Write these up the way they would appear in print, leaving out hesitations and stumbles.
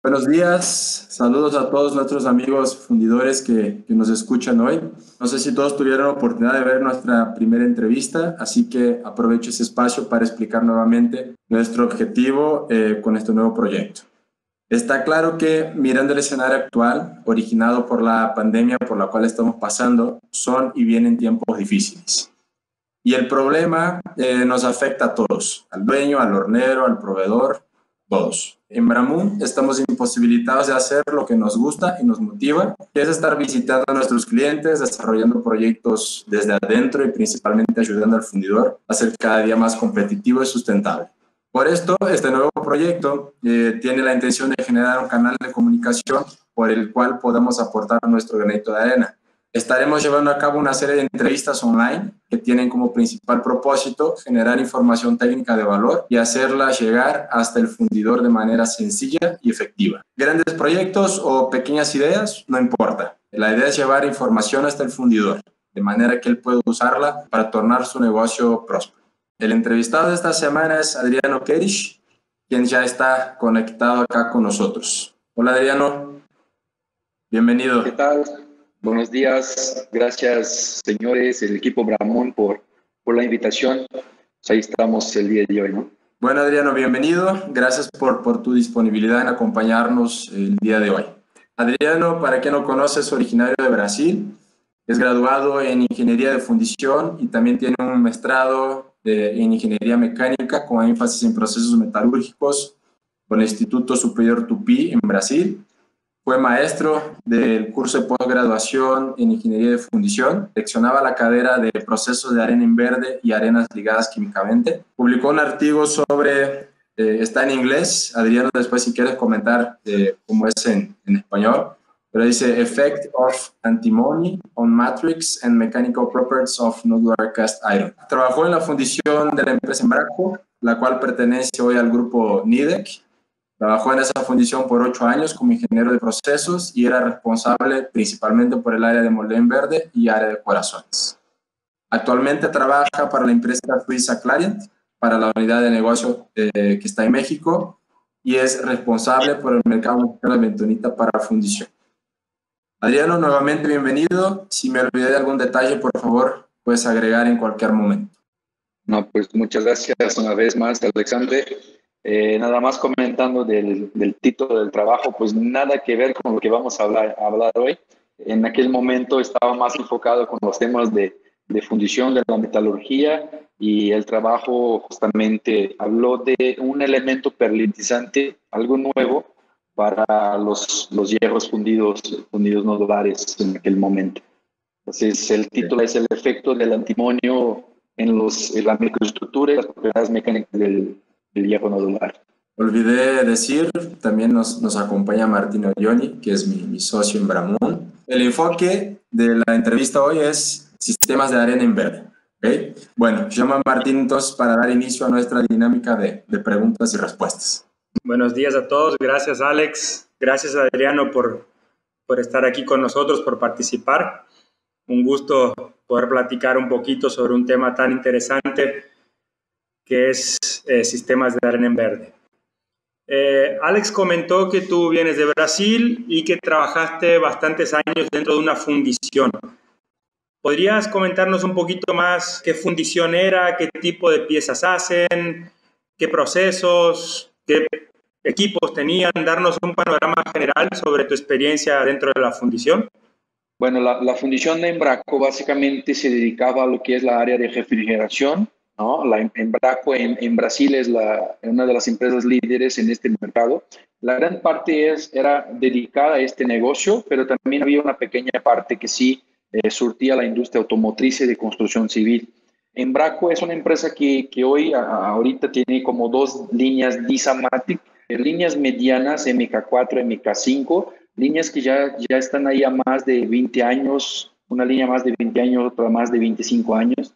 Buenos días, saludos a todos nuestros amigos fundidores que nos escuchan hoy. No sé si todos tuvieron la oportunidad de ver nuestra primera entrevista, así que aprovecho ese espacio para explicar nuevamente nuestro objetivo con este nuevo proyecto. Está claro que mirando el escenario actual, originado por la pandemia por la cual estamos pasando, son y vienen tiempos difíciles. Y el problema nos afecta a todos, al dueño, al hornero, al proveedor, todos. En Bramún estamos imposibilitados de hacer lo que nos gusta y nos motiva, que es estar visitando a nuestros clientes, desarrollando proyectos desde adentro y principalmente ayudando al fundidor a ser cada día más competitivo y sustentable. Por esto, este nuevo proyecto tiene la intención de generar un canal de comunicación por el cual podamos aportar nuestro granito de arena. Estaremos llevando a cabo una serie de entrevistas online que tienen como principal propósito generar información técnica de valor y hacerla llegar hasta el fundidor de manera sencilla y efectiva. Grandes proyectos o pequeñas ideas, no importa. La idea es llevar información hasta el fundidor, de manera que él pueda usarla para tornar su negocio próspero. El entrevistado de esta semana es Adriano Kerish, quien ya está conectado acá con nosotros. Hola Adriano, bienvenido. ¿Qué tal? Buenos días. Gracias, señores, el equipo Bramón, por la invitación. Pues ahí estamos el día de hoy, ¿no? Bueno, Adriano, bienvenido. Gracias por tu disponibilidad en acompañarnos el día de hoy. Adriano, para quien no conoce, es originario de Brasil. Es graduado en Ingeniería de Fundición y también tiene un maestrado en Ingeniería Mecánica con énfasis en procesos metalúrgicos con el Instituto Superior Tupi en Brasil. Fue maestro del curso de posgraduación en Ingeniería de Fundición, leccionaba la cadera de procesos de arena en verde y arenas ligadas químicamente. Publicó un artículo sobre, está en inglés, Adriano, después si quieres comentar cómo es en español, pero dice Effect of Antimony on Matrix and Mechanical Properties of Nuclear Cast Iron. Trabajó en la fundición de la empresa Embraco, la cual pertenece hoy al grupo Nidec. Trabajó en esa fundición por 8 años como ingeniero de procesos y era responsable principalmente por el área de moldeo en verde y área de corazones. Actualmente trabaja para la empresa suiza Clariant, para la unidad de negocio que está en México y es responsable por el mercado mexicano de bentonita para fundición. Adriano, nuevamente bienvenido. Si me olvidé de algún detalle, por favor, puedes agregar en cualquier momento. No, pues muchas gracias una vez más, Alexandre. Nada más comentando del título del trabajo, pues nada que ver con lo que vamos a hablar hoy. En aquel momento estaba más enfocado con los temas de fundición de la metalurgia y el trabajo justamente habló de un elemento perlitizante, algo nuevo para los hierros fundidos nodulares en aquel momento. Entonces el título es el efecto del antimonio en la microestructura y las propiedades mecánicas del hierro nodular. Olvidé decir, también nos acompaña Martín Olloni, que es mi socio en Bramún. El enfoque de la entrevista hoy es sistemas de arena en verde. ¿Okay? Bueno, llamo a Martín entonces para dar inicio a nuestra dinámica de preguntas y respuestas. Buenos días a todos, gracias Alex, gracias Adriano por estar aquí con nosotros, por participar. Un gusto poder platicar un poquito sobre un tema tan interesante que es sistemas de arena en verde. Alex comentó que tú vienes de Brasil y que trabajaste bastantes años dentro de una fundición. ¿Podrías comentarnos un poquito más qué fundición era, qué tipo de piezas hacen, qué procesos, qué equipos tenían, darnos un panorama general sobre tu experiencia dentro de la fundición? Bueno, la fundición de Embraco básicamente se dedicaba a lo que es la área de refrigeración, ¿no? La Embraco en Brasil es una de las empresas líderes en este mercado. La gran parte era dedicada a este negocio, pero también había una pequeña parte que sí surtía la industria automotriz y de construcción civil. Embraco es una empresa que hoy, ahorita tiene como 2 líneas Disa-Matic, líneas medianas MK4, MK5, líneas que ya están ahí a más de 20 años, una línea más de 20 años, otra más de 25 años.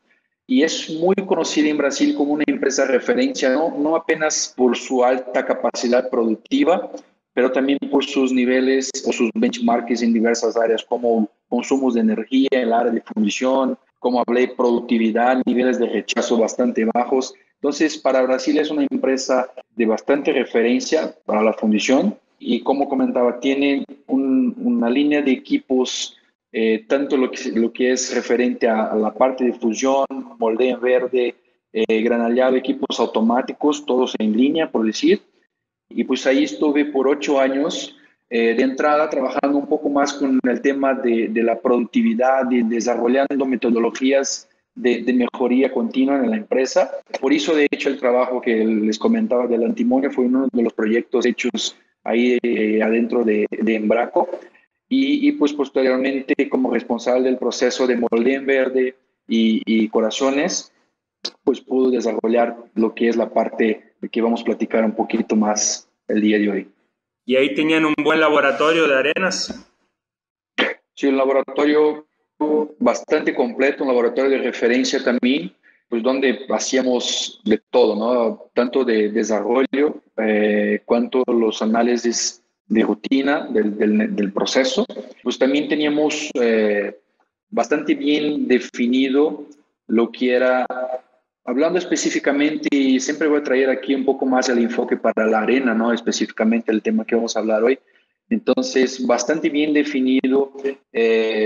Y es muy conocida en Brasil como una empresa de referencia, no apenas por su alta capacidad productiva, pero también por sus niveles o sus benchmarks en diversas áreas como consumos de energía, el área de fundición, como hablé, productividad, niveles de rechazo bastante bajos. Entonces, para Brasil es una empresa de bastante referencia para la fundición y como comentaba, tienen una línea de equipos, tanto lo que es referente a la parte de fusión, moldeo en verde, granallado, equipos automáticos, todos en línea, por decir. Y pues ahí estuve por 8 años de entrada trabajando un poco más con el tema de la productividad, de desarrollando metodologías de mejoría continua en la empresa. Por eso, de hecho, el trabajo que les comentaba del antimonio fue uno de los proyectos hechos ahí adentro de Embraco. Y pues posteriormente, como responsable del proceso de moldeo en verde y corazones, pues pudo desarrollar lo que es la parte de que vamos a platicar un poquito más el día de hoy. Y ahí tenían un buen laboratorio de arenas. Sí, un laboratorio bastante completo, un laboratorio de referencia también, pues donde hacíamos de todo, ¿no? Tanto de desarrollo, cuanto los análisis de rutina del proceso. Pues también teníamos bastante bien definido lo que era, hablando específicamente, y siempre voy a traer aquí un poco más el enfoque para la arena, ¿no? Específicamente el tema que vamos a hablar hoy. Entonces, bastante bien definido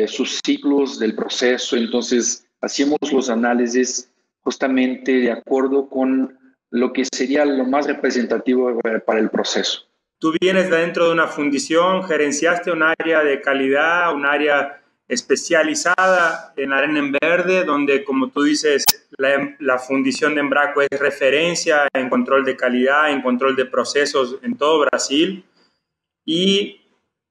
sus ciclos del proceso. Entonces, hacíamos los análisis justamente de acuerdo con lo que sería lo más representativo para el proceso. Tú vienes dentro de una fundición, gerenciaste un área de calidad, un área especializada en arena en verde, donde, como tú dices, la fundición de Embraco es referencia en control de calidad, en control de procesos en todo Brasil. Y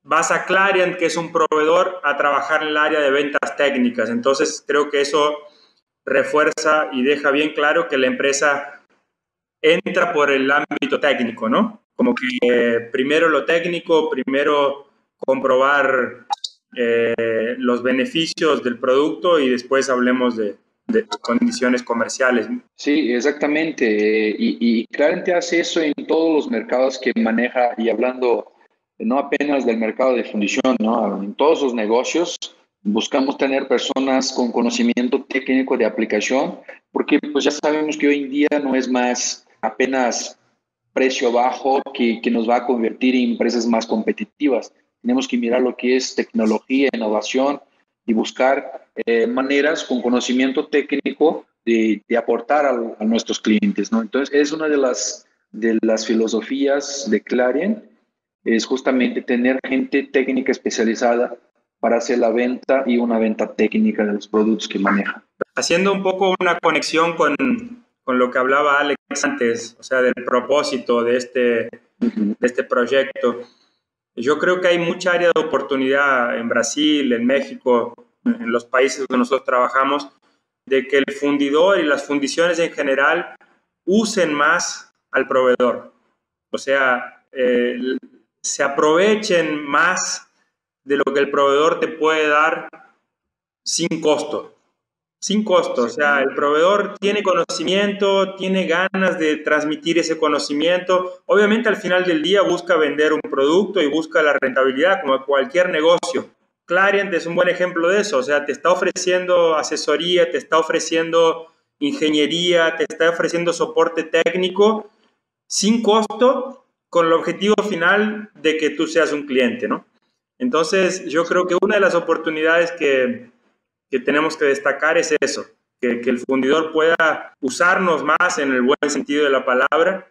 vas a Clariant, que es un proveedor, a trabajar en el área de ventas técnicas. Entonces, creo que eso refuerza y deja bien claro que la empresa entra por el ámbito técnico, ¿no? Como que primero lo técnico, primero comprobar los beneficios del producto y después hablemos de condiciones comerciales. Sí, exactamente. Y Clariant hace eso en todos los mercados que maneja, y hablando no apenas del mercado de fundición, ¿no? En todos los negocios buscamos tener personas con conocimiento técnico de aplicación, porque pues ya sabemos que hoy en día no es más apenas precio bajo que nos va a convertir en empresas más competitivas. Tenemos que mirar lo que es tecnología, innovación y buscar maneras con conocimiento técnico de aportar a nuestros clientes, ¿no? Entonces, es una de las filosofías de Clariant, es justamente tener gente técnica especializada para hacer la venta y una venta técnica de los productos que maneja. Haciendo un poco una conexión con lo que hablaba Alex antes, o sea, del propósito de este proyecto. Yo creo que hay mucha área de oportunidad en Brasil, en México, en los países donde nosotros trabajamos, de que el fundidor y las fundiciones en general usen más al proveedor. O sea, se aprovechen más de lo que el proveedor te puede dar sin costo. Sin costo, o sea, el proveedor tiene conocimiento, tiene ganas de transmitir ese conocimiento. Obviamente al final del día busca vender un producto y busca la rentabilidad como cualquier negocio. Clariant es un buen ejemplo de eso, o sea, te está ofreciendo asesoría, te está ofreciendo ingeniería, te está ofreciendo soporte técnico sin costo, con el objetivo final de que tú seas un cliente, ¿no? Entonces, yo creo que una de las oportunidades que tenemos que destacar es eso, que el fundidor pueda usarnos más en el buen sentido de la palabra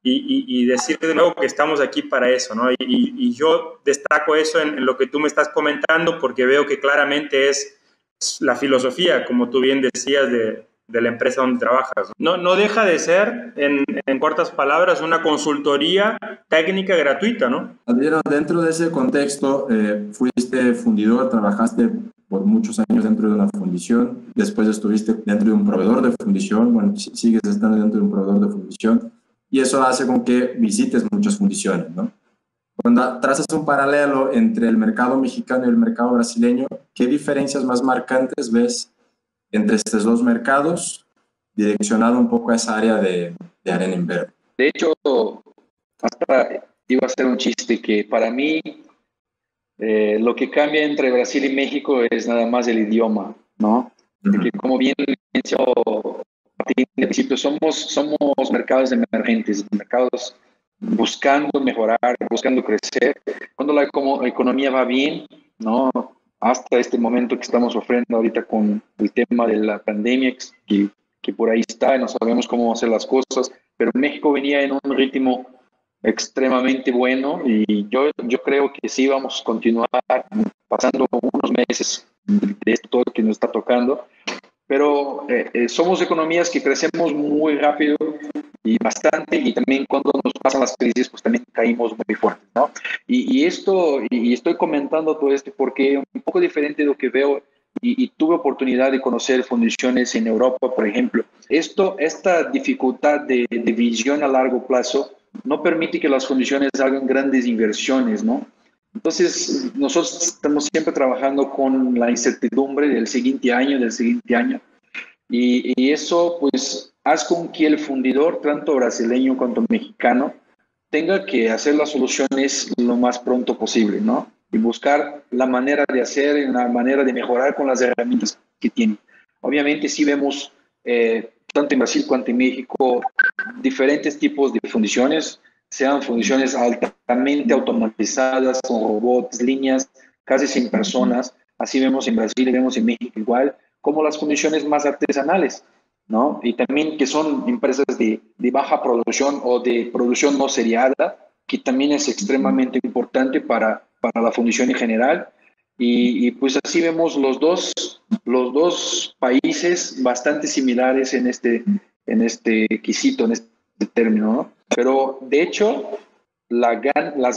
y decir de nuevo que estamos aquí para eso, ¿no? Y yo destaco eso en lo que tú me estás comentando porque veo que claramente es la filosofía, como tú bien decías, de la empresa donde trabajas. No deja de ser, en cortas palabras, una consultoría técnica gratuita, ¿no? Adriano, dentro de ese contexto, fuiste fundidor, trabajaste por muchos años dentro de una fundición, después estuviste dentro de un proveedor de fundición, bueno, sigues estando dentro de un proveedor de fundición, y eso hace con que visites muchas fundiciones, ¿no? Cuando trazas un paralelo entre el mercado mexicano y el mercado brasileño, ¿qué diferencias más marcantes ves entre estos dos mercados, direccionado un poco a esa área de arena en verde? De hecho, hasta iba a ser un chiste que para mí lo que cambia entre Brasil y México es nada más el idioma, ¿no? Porque como bien mencionó al principio, somos mercados emergentes, mercados buscando mejorar, buscando crecer. Cuando la economía va bien, ¿no? Hasta este momento que estamos sufriendo ahorita con el tema de la pandemia, que por ahí está, no sabemos cómo hacer las cosas, pero México venía en un ritmo extremadamente bueno y yo creo que sí vamos a continuar pasando unos meses de esto que nos está tocando, pero somos economías que crecemos muy rápido y bastante, y también cuando nos pasan las crisis, pues también caímos muy fuerte, ¿no? Y estoy comentando todo esto porque un poco diferente de lo que veo y tuve oportunidad de conocer fundiciones en Europa, por ejemplo. Esta dificultad de visión a largo plazo no permite que las fundiciones hagan grandes inversiones, ¿no? Entonces, nosotros estamos siempre trabajando con la incertidumbre del siguiente año, y eso pues hace con que el fundidor, tanto brasileño como mexicano, tenga que hacer las soluciones lo más pronto posible, ¿no? Y buscar la manera de hacer, la manera de mejorar con las herramientas que tiene. Obviamente sí vemos, tanto en Brasil cuanto en México, diferentes tipos de fundiciones, sean fundiciones altamente automatizadas, con robots, líneas, casi sin personas. Así vemos en Brasil y vemos en México igual, como las fundiciones más artesanales, ¿no? Y también que son empresas de baja producción o de producción no seriada, que también es extremadamente importante para la fundición en general. Y pues así vemos los dos países bastante similares en este quesito, en este término, ¿no? Pero de hecho, las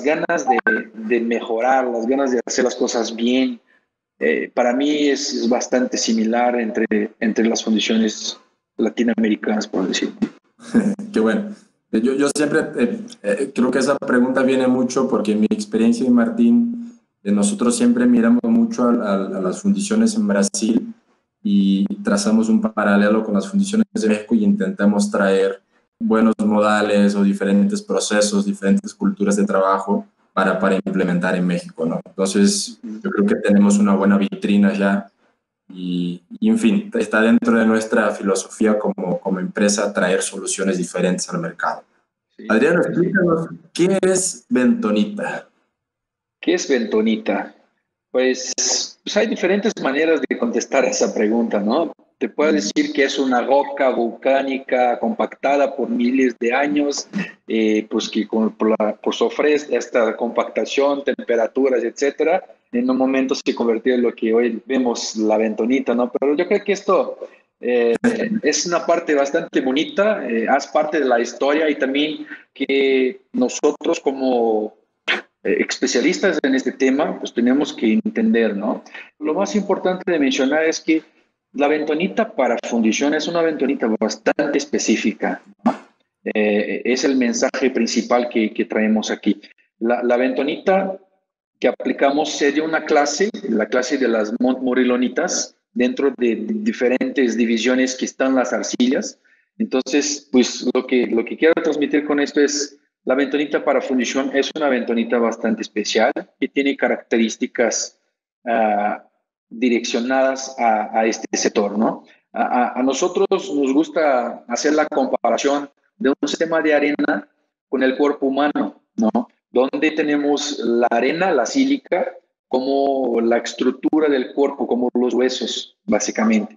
ganas de mejorar, las ganas de hacer las cosas bien, para mí es bastante similar entre las fundiciones latinoamericanas, por decirlo. Qué bueno. Yo siempre creo que esa pregunta viene mucho porque en mi experiencia y Martín, nosotros siempre miramos mucho a las fundiciones en Brasil y trazamos un paralelo con las fundiciones de México y intentamos traer buenos modales o diferentes procesos, diferentes culturas de trabajo para implementar en México, ¿no? Entonces, yo creo que tenemos una buena vitrina ya en fin, está dentro de nuestra filosofía como empresa traer soluciones diferentes al mercado. Sí, Adriano, sí. explícanos, ¿qué es bentonita? ¿Qué es bentonita? Pues hay diferentes maneras de contestar esa pregunta, ¿no? Te puedo decir que es una roca volcánica compactada por miles de años, pues que por sufrir esta compactación, temperaturas, etcétera, en un momento se convirtió en lo que hoy vemos la bentonita, ¿no? Pero yo creo que esto es una parte bastante bonita, es parte de la historia, y también que nosotros como especialistas en este tema, pues tenemos que entender, ¿no? Lo más importante de mencionar es que la bentonita para fundición es una bentonita bastante específica, ¿no? Es el mensaje principal que traemos aquí. La bentonita que aplicamos sería una clase, la clase de las montmorilonitas, dentro de diferentes divisiones que están las arcillas. Entonces, pues lo que quiero transmitir con esto es la bentonita para fundición es una bentonita bastante especial que tiene características uh, direccionadas a este sector, ¿no? A nosotros nos gusta hacer la comparación de un sistema de arena con el cuerpo humano, ¿no? Donde tenemos la arena, la sílica, como la estructura del cuerpo, como los huesos, básicamente.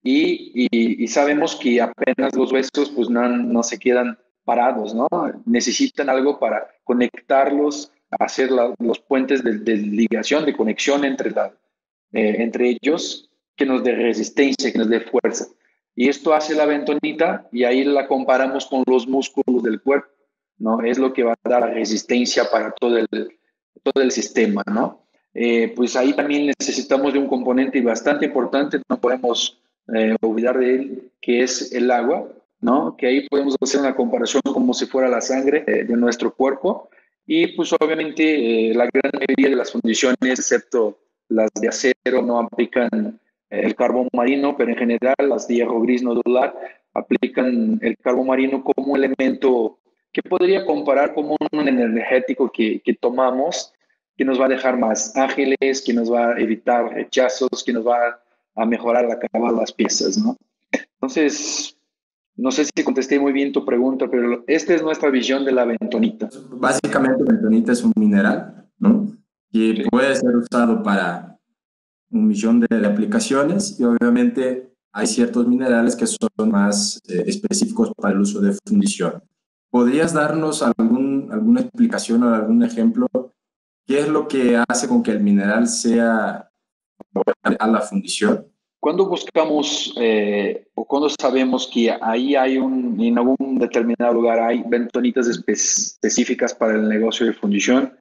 Y sabemos que apenas los huesos pues no se quedan parados, ¿no? Necesitan algo para conectarlos, hacer los puentes de ligación, de conexión entre ellos, que nos dé resistencia, que nos dé fuerza. Y esto hace la bentonita, y ahí la comparamos con los músculos del cuerpo, ¿no? Es lo que va a dar la resistencia para todo el sistema, ¿no? Pues ahí también necesitamos de un componente bastante importante, no podemos olvidar de él, que es el agua, ¿no? Que ahí podemos hacer una comparación como si fuera la sangre de nuestro cuerpo. Y pues obviamente la gran mayoría de las fundiciones, excepto las de acero, no aplican el carbón marino, pero en general las de hierro gris nodular aplican el carbón marino como elemento que podría comparar como un energético que tomamos, que nos va a dejar más ágiles, que nos va a evitar rechazos, que nos va a mejorar la acabado de las piezas, ¿no? Entonces, No sé si contesté muy bien tu pregunta, pero esta es nuestra visión de la bentonita. Básicamente, bentonita es un mineral, ¿no? Que Sí. puede ser usado para un millón de aplicaciones y obviamente hay ciertos minerales que son más específicos para el uso de fundición. ¿Podrías darnos alguna explicación o algún ejemplo? ¿Qué es lo que hace con que el mineral sea a la fundición? Cuando buscamos o cuando sabemos que ahí hay en algún determinado lugar hay bentonitas específicas para el negocio de fundición,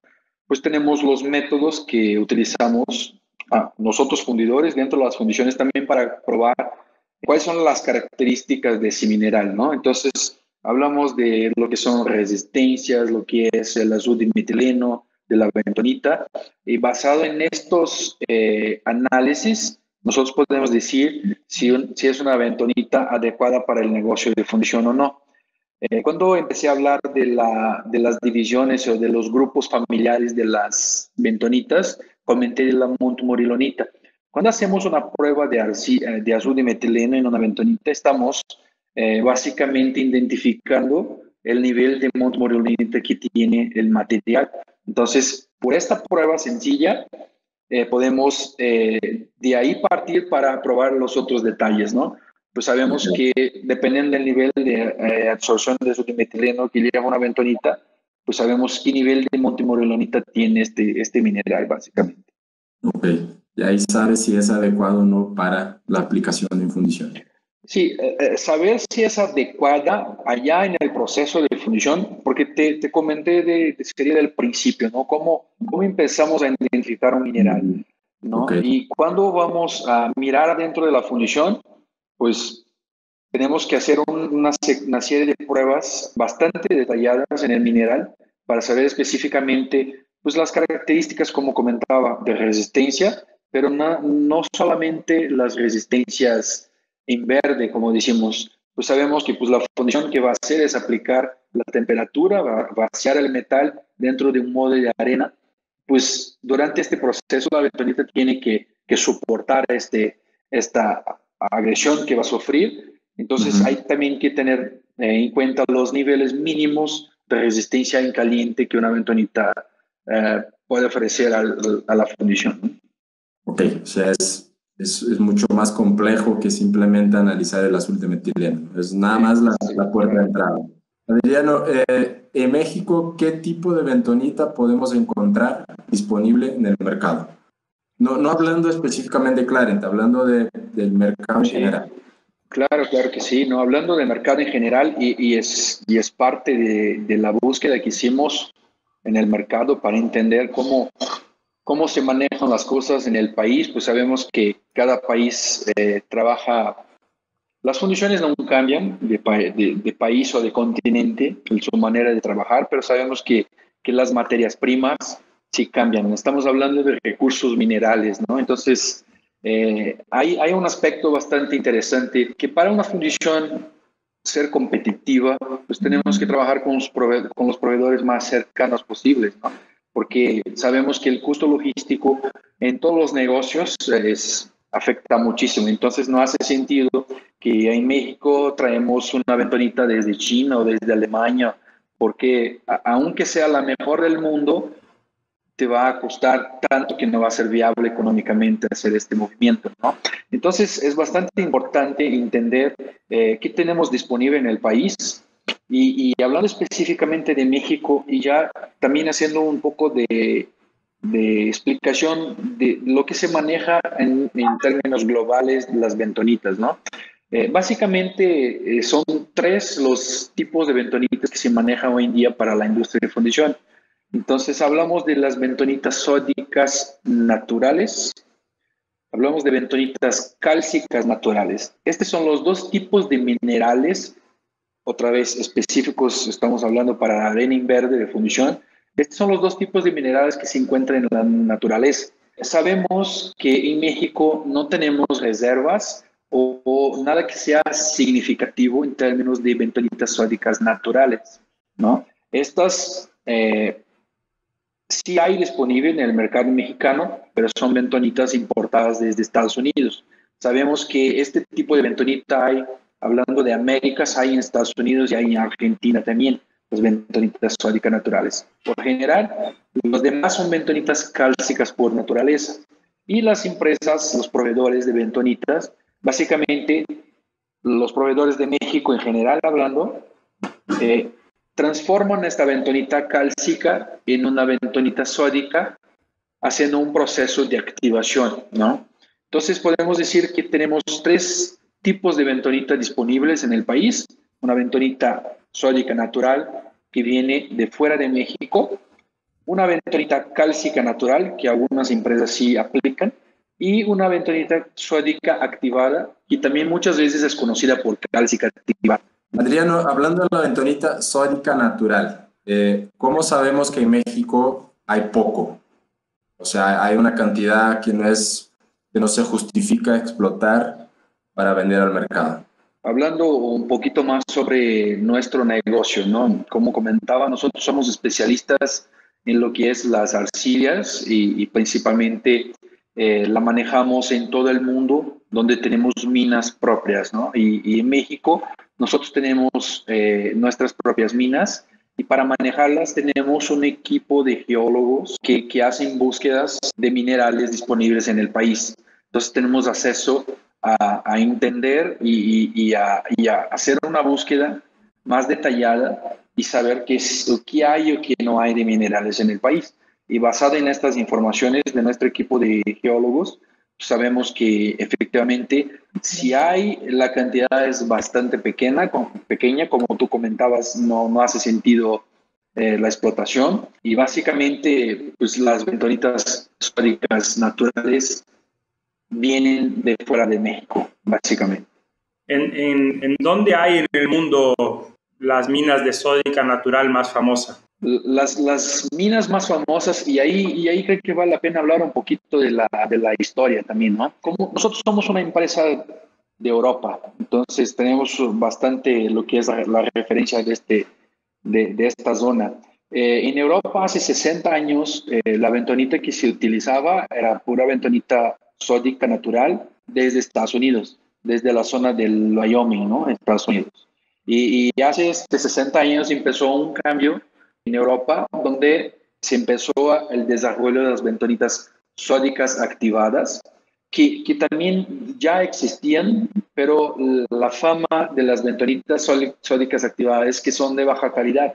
pues tenemos los métodos que utilizamos nosotros fundidores dentro de las fundiciones también para probar cuáles son las características de ese mineral, ¿no? Entonces, hablamos de lo que son resistencias, lo que es el azul dimetileno de la bentonita, y basado en estos análisis, nosotros podemos decir si es una bentonita adecuada para el negocio de fundición o no. Cuando empecé a hablar de las divisiones o de los grupos familiares de las bentonitas, comenté de la montmorilonita. Cuando hacemos una prueba de azul de metileno en una bentonita, estamos básicamente identificando el nivel de montmorilonita que tiene el material. Entonces, por esta prueba sencilla, podemos de ahí partir para probar los otros detalles, ¿no? Pues sabemos que dependiendo del nivel de absorción de su metileno que lleva una bentonita, pues sabemos qué nivel de montimorilonita tiene este mineral, básicamente. Ok, y ahí sabes si es adecuado o no para la aplicación en fundición. Sí, saber si es adecuada allá en el proceso de fundición, porque te comenté sería del principio, ¿no? ¿Cómo empezamos a identificar un mineral? Ok, ¿No? Y cuando vamos a mirar adentro de la fundición, pues tenemos que hacer una serie de pruebas bastante detalladas en el mineral para saber específicamente pues, las características, como comentaba, de resistencia, pero no solamente las resistencias en verde, como decimos, pues sabemos que pues, la fundición que va a hacer es aplicar la temperatura, va a vaciar el metal dentro de un molde de arena, pues durante este proceso la bentonita tiene que soportar esta agresión que va a sufrir. Entonces hay también que tener en cuenta los niveles mínimos de resistencia en caliente que una bentonita puede ofrecer a la fundición, ¿no? ok, o sea, es mucho más complejo que simplemente analizar el azul de metileno. Es nada más Sí. la puerta de entrada. Adriano, en México, ¿qué tipo de bentonita podemos encontrar disponible en el mercado? No hablando específicamente de Clarent, hablando del mercado en Sí, general. claro que sí. No, hablando de mercado en general y es parte de la búsqueda que hicimos en el mercado para entender cómo se manejan las cosas en el país, pues sabemos que cada país trabaja, las condiciones no cambian de país o de continente en su manera de trabajar, pero sabemos que las materias primas sí cambian. Estamos hablando de recursos minerales, ¿no? Entonces, hay un aspecto bastante interesante que para una fundición ser competitiva, pues tenemos que trabajar con los proveedores más cercanos posibles, ¿no? Porque sabemos que el costo logístico en todos los negocios afecta muchísimo. Entonces no hace sentido que en México traemos una bentonita desde China o desde Alemania, porque aunque sea la mejor del mundo, te va a costar tanto que no va a ser viable económicamente hacer este movimiento, ¿no? Entonces es bastante importante entender qué tenemos disponible en el país y hablando específicamente de México y ya también haciendo un poco de explicación de lo que se maneja en términos globales las bentonitas, ¿no? Básicamente son tres los tipos de bentonitas que se manejan hoy en día para la industria de fundición. Entonces hablamos de las bentonitas sódicas naturales, hablamos de bentonitas cálcicas naturales. Estos son los dos tipos de minerales, otra vez específicos, estamos hablando para la arena verde de fundición. Estos son los dos tipos de minerales que se encuentran en la naturaleza. Sabemos que en México no tenemos reservas o nada que sea significativo en términos de bentonitas sódicas naturales, ¿no? Estas sí hay disponible en el mercado mexicano, pero son bentonitas importadas desde Estados Unidos. Sabemos que este tipo de bentonita hay hablando de Américas, hay en Estados Unidos y hay en Argentina también las bentonitas sódicas naturales. Por general, los demás son bentonitas cálcicas por naturaleza. Y las empresas, los proveedores de bentonitas, básicamente los proveedores de México en general hablando, transforman esta bentonita cálcica en una bentonita sódica haciendo un proceso de activación, ¿no? Entonces podemos decir que tenemos 3 tipos de bentonita disponibles en el país. Una bentonita sódica natural que viene de fuera de México, una bentonita cálcica natural que algunas empresas sí aplican y una bentonita sódica activada que también muchas veces es conocida por cálcica activada. Adriano, hablando de la bentonita sódica natural, ¿cómo sabemos que en México hay poco? O sea, hay una cantidad que no se justifica explotar para vender al mercado. Hablando un poquito más sobre nuestro negocio, ¿no? Como comentaba, nosotros somos especialistas en lo que es las arcillas y principalmente la manejamos en todo el mundo donde tenemos minas propias, ¿no? Y en México nosotros tenemos nuestras propias minas y para manejarlas tenemos un equipo de geólogos que hacen búsquedas de minerales disponibles en el país. Entonces tenemos acceso a entender y a hacer una búsqueda más detallada y saber qué hay o qué no hay de minerales en el país. Y basada en estas informaciones de nuestro equipo de geólogos, sabemos que efectivamente si hay, la cantidad es bastante pequeña, como tú comentabas, no hace sentido la explotación. Y básicamente pues las bentonitas sódicas naturales vienen de fuera de México, básicamente. ¿En dónde hay en el mundo las minas de sódica natural más famosas? Las minas más famosas, y ahí creo que vale la pena hablar un poquito de la historia también, ¿no? Como nosotros somos una empresa de Europa, entonces tenemos bastante lo que es la referencia de esta zona. En Europa hace 60 años la bentonita que se utilizaba era pura bentonita sódica natural desde Estados Unidos, desde la zona del Wyoming, ¿no? En Estados Unidos. Y hace 60 años empezó un cambio en Europa donde se empezó el desarrollo de las bentonitas sódicas activadas, que también ya existían, pero la fama de las bentonitas sódicas activadas es que son de baja calidad,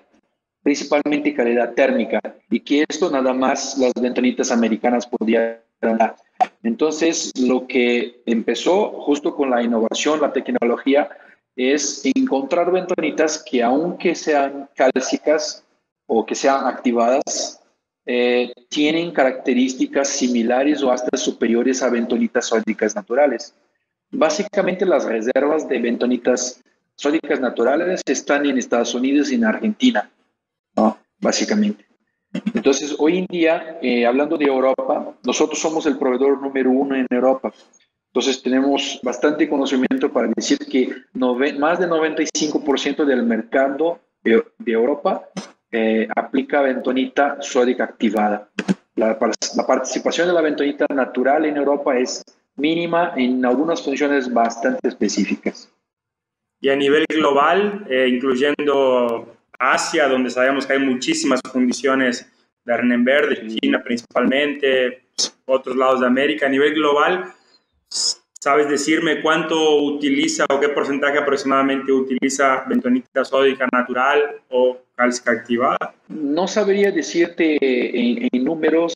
principalmente calidad térmica, y que esto nada más las bentonitas americanas podían dar. Entonces, lo que empezó justo con la innovación, la tecnología, es encontrar bentonitas que aunque sean cálcicas o que sean activadas, tienen características similares o hasta superiores a bentonitas sódicas naturales. Básicamente las reservas de bentonitas sódicas naturales están en Estados Unidos y en Argentina, ¿no? Básicamente. Entonces, hoy en día, hablando de Europa, nosotros somos el proveedor número 1 en Europa. Entonces, tenemos bastante conocimiento para decir que más del 95% del mercado de Europa aplica bentonita sódica activada. La participación de la bentonita natural en Europa es mínima en algunas funciones bastante específicas. Y a nivel global, incluyendo Asia, donde sabemos que hay muchísimas fundiciones de Arnhem-Ver, de China principalmente, otros lados de América, a nivel global, ¿sabes decirme cuánto utiliza o qué porcentaje aproximadamente utiliza bentonita sódica natural o cálcica activada? No sabría decirte en números,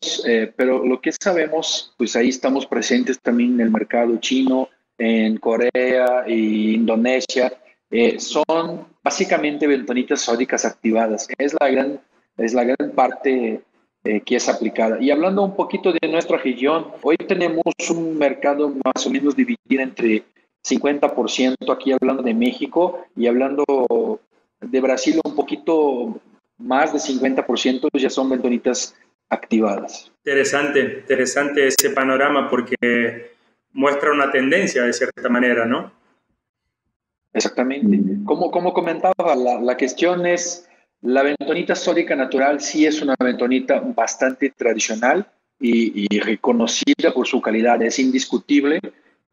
pero lo que sabemos, pues ahí estamos presentes también en el mercado chino, en Corea e Indonesia. Son básicamente bentonitas sódicas activadas. Es la gran parte que es aplicada. Y hablando un poquito de nuestra región, hoy tenemos un mercado más o menos dividido entre 50%, aquí hablando de México, y hablando de Brasil un poquito más de 50% ya son bentonitas activadas. Interesante ese panorama porque muestra una tendencia de cierta manera, ¿no? Exactamente. Como comentaba, la cuestión es, la bentonita sódica natural sí es una bentonita bastante tradicional y reconocida por su calidad. Es indiscutible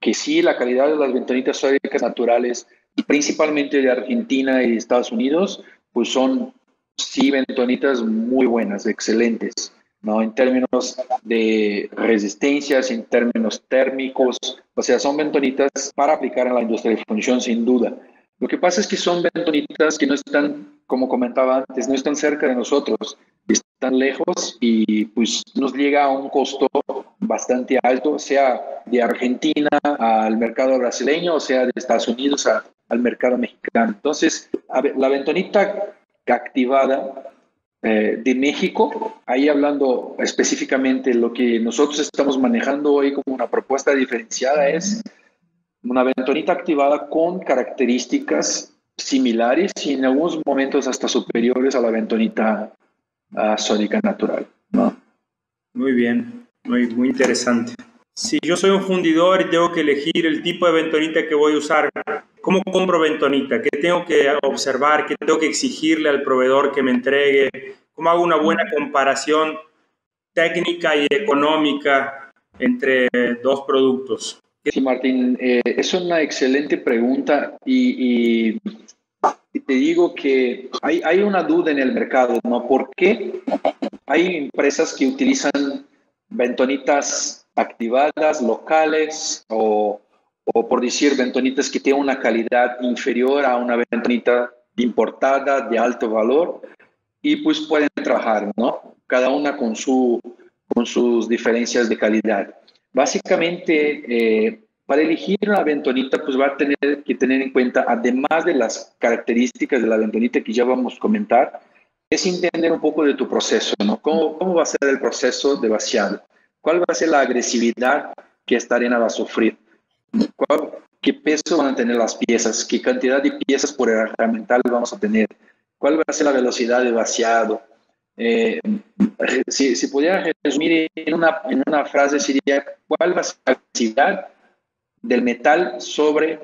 que sí, la calidad de las bentonitas sódicas naturales principalmente de Argentina y Estados Unidos, pues son sí ventonitas muy buenas, excelentes, ¿no? En términos de resistencias, en términos térmicos, o sea, son ventonitas para aplicar en la industria de fundición sin duda. Lo que pasa es que son ventonitas que no están, como comentaba antes, no están cerca de nosotros, están lejos y pues nos llega a un costo bastante alto, sea de Argentina al mercado brasileño, o sea de Estados Unidos al mercado mexicano. Entonces, la bentonita activada de México, ahí hablando específicamente lo que nosotros estamos manejando hoy como una propuesta diferenciada es una bentonita activada con características similares y en algunos momentos hasta superiores a la bentonita sódica natural, ¿no? Muy bien, muy interesante. Si yo soy un fundidor y tengo que elegir el tipo de bentonita que voy a usar, ¿cómo compro bentonita? ¿Qué tengo que observar? ¿Qué tengo que exigirle al proveedor que me entregue? ¿Cómo hago una buena comparación técnica y económica entre dos productos? Sí, Martín, es una excelente pregunta y te digo que hay una duda en el mercado, ¿no? ¿Por qué hay empresas que utilizan bentonitas activadas locales o por decir bentonitas que tienen una calidad inferior a una bentonita importada de alto valor y pues pueden trabajar, ¿no? Cada una con sus diferencias de calidad. Básicamente, para elegir una bentonita, pues va a tener que tener en cuenta, además de las características de la bentonita que ya vamos a comentar, es entender un poco de tu proceso, ¿no? ¿Cómo va a ser el proceso de vaciado? ¿Cuál va a ser la agresividad que esta arena va a sufrir? ¿Qué peso van a tener las piezas? ¿Qué cantidad de piezas por herramental vamos a tener? ¿Cuál va a ser la velocidad de vaciado? Si pudiera resumir en una frase sería, ¿cuál va a ser la agresividad del metal sobre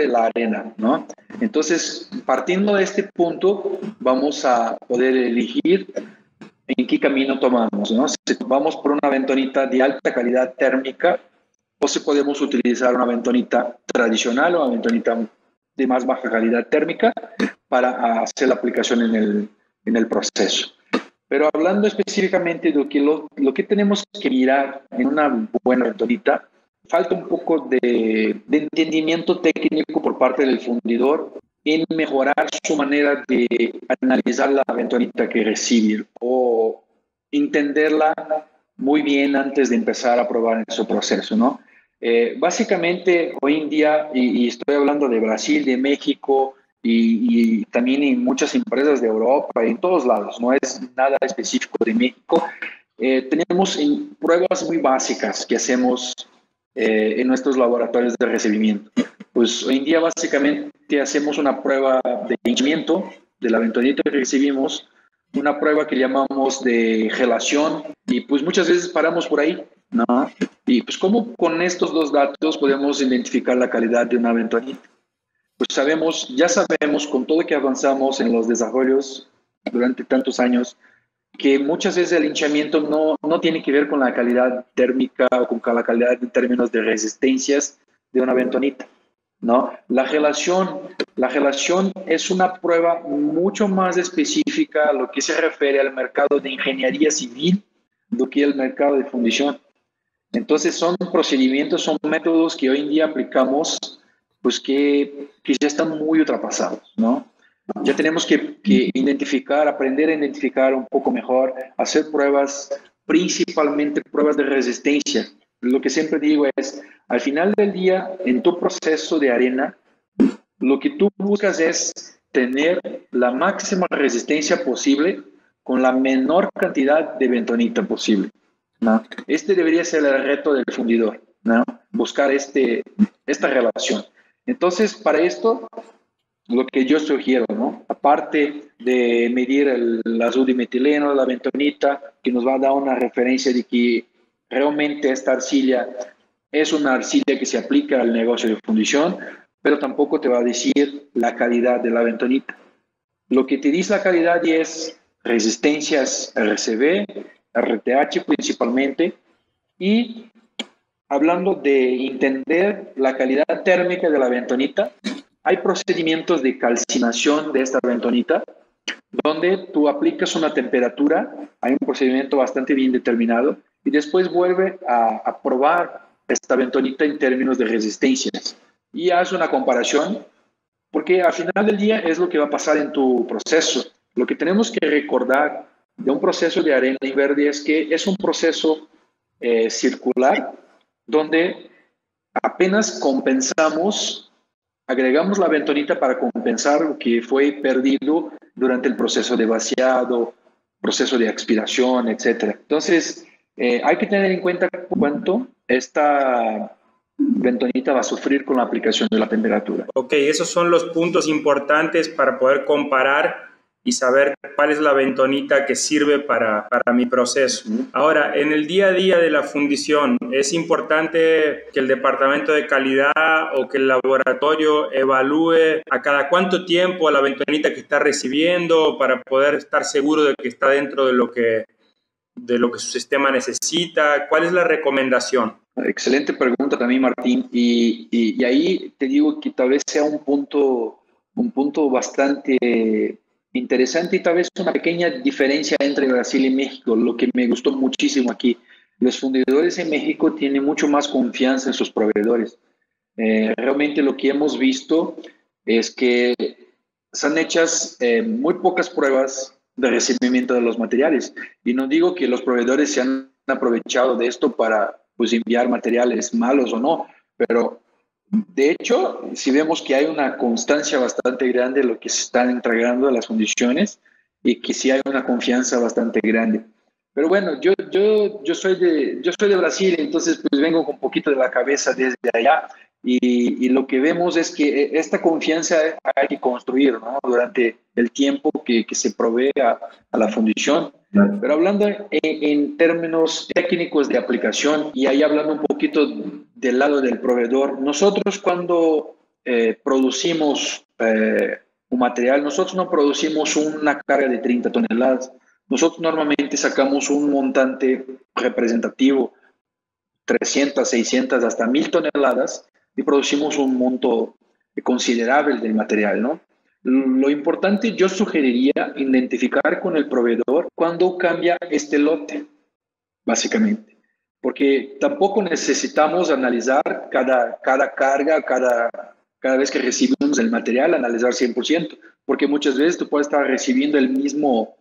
la arena, ¿no? Entonces, partiendo de este punto, vamos a poder elegir en qué camino tomamos, ¿no? Si vamos por una bentonita de alta calidad térmica o si podemos utilizar una bentonita tradicional o una bentonita de más baja calidad térmica para hacer la aplicación en el proceso. Pero hablando específicamente de lo que tenemos que mirar en una buena bentonita, falta un poco de entendimiento técnico por parte del fundidor en mejorar su manera de analizar la bentonita que recibe o entenderla muy bien antes de empezar a probar en su proceso, ¿no? Básicamente, hoy en día, y estoy hablando de Brasil, de México, y también en muchas empresas de Europa, en todos lados, no es nada específico de México, tenemos pruebas muy básicas que hacemos en nuestros laboratorios de recibimiento. Pues hoy en día básicamente hacemos una prueba de hinchamiento de la bentonita que recibimos, una prueba que llamamos de gelación y pues muchas veces paramos por ahí, ¿no? Y pues cómo con estos dos datos podemos identificar la calidad de una bentonita. Pues ya sabemos con todo que avanzamos en los desarrollos durante tantos años, que muchas veces el hinchamiento no tiene que ver con la calidad térmica o con la calidad en términos de resistencias de una bentonita, ¿no? La relación es una prueba mucho más específica a lo que se refiere al mercado de ingeniería civil do que el mercado de fundición. Entonces son procedimientos, son métodos que hoy en día aplicamos, pues que ya están muy ultrapasados, ¿no? Ya tenemos que identificar, aprender a identificar un poco mejor, hacer pruebas, principalmente pruebas de resistencia. Lo que siempre digo es, al final del día, en tu proceso de arena, lo que tú buscas es tener la máxima resistencia posible con la menor cantidad de bentonita posible, ¿no? Este debería ser el reto del fundidor, ¿no? Buscar esta relación. Entonces, para esto, lo que yo sugiero, ¿no? Aparte de medir el azul dimetileno, la bentonita, que nos va a dar una referencia de que realmente esta arcilla es una arcilla que se aplica al negocio de fundición, pero tampoco te va a decir la calidad de la bentonita. Lo que te dice la calidad es resistencias RCB, RTH principalmente, y hablando de entender la calidad térmica de la bentonita, hay procedimientos de calcinación de esta bentonita, donde tú aplicas una temperatura, hay un procedimiento bastante bien determinado, y después vuelve a probar esta bentonita en términos de resistencias. Y hace una comparación, porque al final del día es lo que va a pasar en tu proceso. Lo que tenemos que recordar de un proceso de arena verde es que es un proceso circular, donde apenas compensamos, agregamos la bentonita para compensar lo que fue perdido durante el proceso de vaciado, proceso de expiración, etc. Entonces, hay que tener en cuenta cuánto esta bentonita va a sufrir con la aplicación de la temperatura. Ok, esos son los puntos importantes para poder comparar y saber cuál es la bentonita que sirve para mi proceso. Ahora, en el día a día de la fundición, ¿es importante que el departamento de calidad o que el laboratorio evalúe a cada cuánto tiempo la bentonita que está recibiendo para poder estar seguro de que está dentro de lo que su sistema necesita? ¿Cuál es la recomendación? Excelente pregunta también, Martín. Y ahí te digo que tal vez sea un punto bastante interesante y tal vez una pequeña diferencia entre Brasil y México, lo que me gustó muchísimo aquí. Los fundidores en México tienen mucho más confianza en sus proveedores. Realmente lo que hemos visto es que son hechas muy pocas pruebas de recibimiento de los materiales. Y no digo que los proveedores se han aprovechado de esto para pues, enviar materiales malos o no, pero de hecho, si vemos que hay una constancia bastante grande en lo que se están entregando a las fundiciones y que sí hay una confianza bastante grande. Pero bueno, yo soy de Brasil, entonces pues vengo con un poquito de la cabeza desde allá y lo que vemos es que esta confianza hay que construir, ¿no? Durante el tiempo que se provee a la fundición. Pero hablando en términos técnicos de aplicación y ahí hablando un poquito del lado del proveedor, nosotros cuando producimos un material, nosotros no producimos una carga de 30 toneladas. Nosotros normalmente sacamos un montante representativo, 300, 600, hasta 1000 toneladas y producimos un monto considerable del material, ¿no? Lo importante, yo sugeriría identificar con el proveedor cuando cambia este lote, básicamente. Porque tampoco necesitamos analizar cada carga, cada vez que recibimos el material, analizar 100%, porque muchas veces tú puedes estar recibiendo el mismo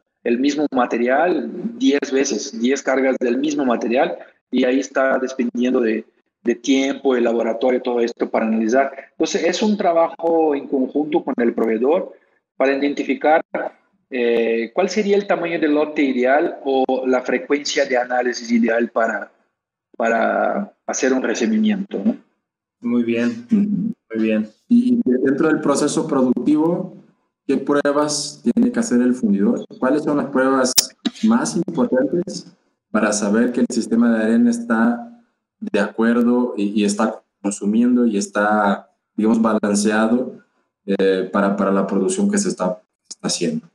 material 10 veces, 10 cargas del mismo material, y ahí está dependiendo de tiempo, el laboratorio, todo esto para analizar. Entonces, es un trabajo en conjunto con el proveedor para identificar cuál sería el tamaño del lote ideal o la frecuencia de análisis ideal para hacer un recibimiento, ¿no? Muy bien, muy bien. Y dentro del proceso productivo, ¿qué pruebas tiene que hacer el fundidor? ¿Cuáles son las pruebas más importantes para saber que el sistema de arena está de acuerdo y está consumiendo y está, digamos, balanceado para la producción que se está haciendo?